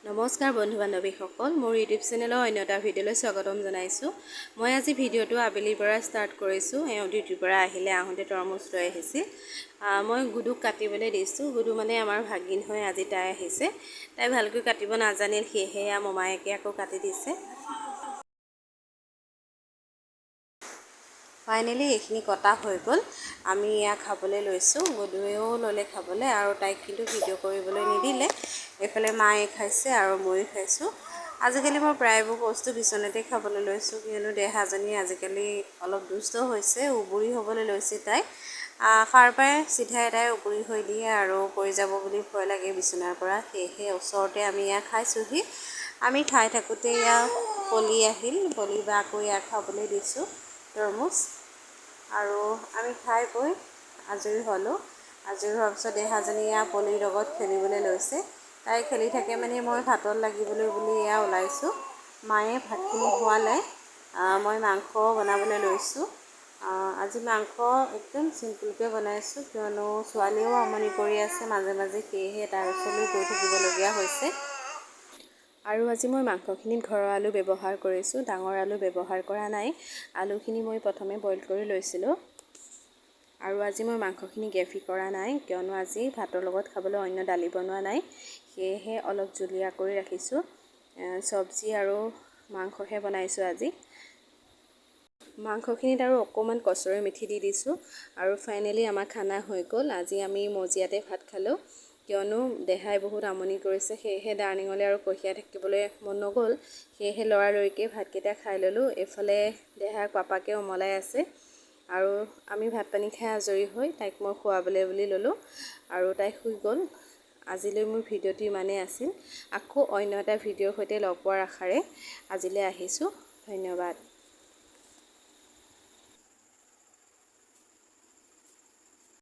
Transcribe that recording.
নমস্কাৰ বন্ধু বান্ধৱীসকল, মোৰ ইউটিউব চেনেলৰ অন্য এটা ভিডিঅ'লৈ স্বাগতম জনাইছোঁ। মই আজি ভিডিঅ'টো আবেলিৰ পৰা ষ্টাৰ্ট কৰিছোঁ। এওঁ ডিউটিৰ পৰা আহিলে, আহোঁতে তৰমুজ লৈ আহিছিল। মই গুডুক কাটিবলৈ দিছোঁ। গুডু মানে আমাৰ ভাগিন হৈ আজি তাই আহিছে। তাই ভালকৈ কাটিব নাজানিল, সেয়েহে মমায়েকে আকৌ কাটি দিছে। ফাইনেলি এইখিনি কটা হৈ গ'ল। আমি এয়া খাবলৈ লৈছোঁ। গুডুৱেও ল'লে খাবলৈ, আৰু তাইক কিন্তু ভিডিঅ' কৰিবলৈ নিদিলে। এইফালে মায়ে খাইছে আৰু ময়ো খাইছোঁ। আজিকালি মই প্ৰায়বোৰ বস্তু বিচনাতে খাবলৈ লৈছোঁ, কিয়নো দেহাজনী আজিকালি অলপ দুষ্ট হৈছে, উবুৰি হ'বলৈ লৈছে তাই। সাৰ পাই চিধাই তাই উবুৰি হৈ দিয়ে আৰু পৰি যাব বুলি ভয় লাগে বিচনাৰ পৰা। সেয়েহে ওচৰতে আমি এয়া খাইছোঁহি। আমি খাই থাকোঁতে এয়া পলি আহিল, পলি বা আকৌ এয়া খাবলৈ দিছোঁ তৰমুজ। আৰু আমি খাই বৈ আজৰি হ'লোঁ। আজৰি হোৱাৰ পিছত দেহাজনী এয়া পলিৰ লগত খেলিবলৈ লৈছে। তাই খেলি থাকে মানে মই ভাতত লাগিবলৈ বুলি এয়া ওলাইছোঁ। মায়ে ভাতখিনি খোৱালে, মই মাংস বনাবলৈ লৈছোঁ। আজি মাংস একদম চিম্পুলকৈ বনাইছোঁ, কিয়নো ছোৱালীও আমনি কৰি আছে মাজে মাজে, সেয়েহে তাৰ ওচৰলৈ গৈ থাকিবলগীয়া হৈছে। আৰু আজি মই মাংসখিনিত ঘৰৰ আলু ব্যৱহাৰ কৰিছোঁ, ডাঙৰ আলু ব্যৱহাৰ কৰা নাই। আলুখিনি মই প্ৰথমে বইল কৰি লৈছিলোঁ। আৰু আজি মই মাংসখিনি গ্ৰেভি কৰা নাই, কিয়নো আজি ভাতৰ লগত খাবলৈ অন্য দালি বনোৱা নাই। সেয়েহে অলপ জুলীয়া কৰি ৰাখিছোঁ। চব্জি আৰু মাংসহে বনাইছোঁ আজি। মাংসখিনিত আৰু অকণমান কচুৰি মেথি দি দিছোঁ। আৰু ফাইনেলি আমাৰ খানা হৈ গ'ল। আজি আমি মজিয়াতে ভাত খালোঁ, কিয়নো দেহাই বহুত আমনি কৰিছে। সেয়েহে ডাৰ্লিঙলৈ আৰু কঢ়িয়াই থাকিবলৈ মন নগ'ল। সেয়েহে লৰালৰিকৈ ভাতকেইটা খাই ল'লোঁ। এইফালে দেহাক পাপাকে উমলাই আছে। আৰু আমি ভাত পানী খাই আজৰি হৈ তাইক মই খুৱাবলৈ বুলি ল'লোঁ, আৰু তাই শুই গ'ল। আজিলৈ মোৰ ভিডিঅ'টো ইমানেই আছিল। আকৌ অন্য এটা ভিডিঅ'ৰ সৈতে লগ পোৱাৰ আশাৰে আজিলৈ আহিছোঁ। ধন্যবাদ।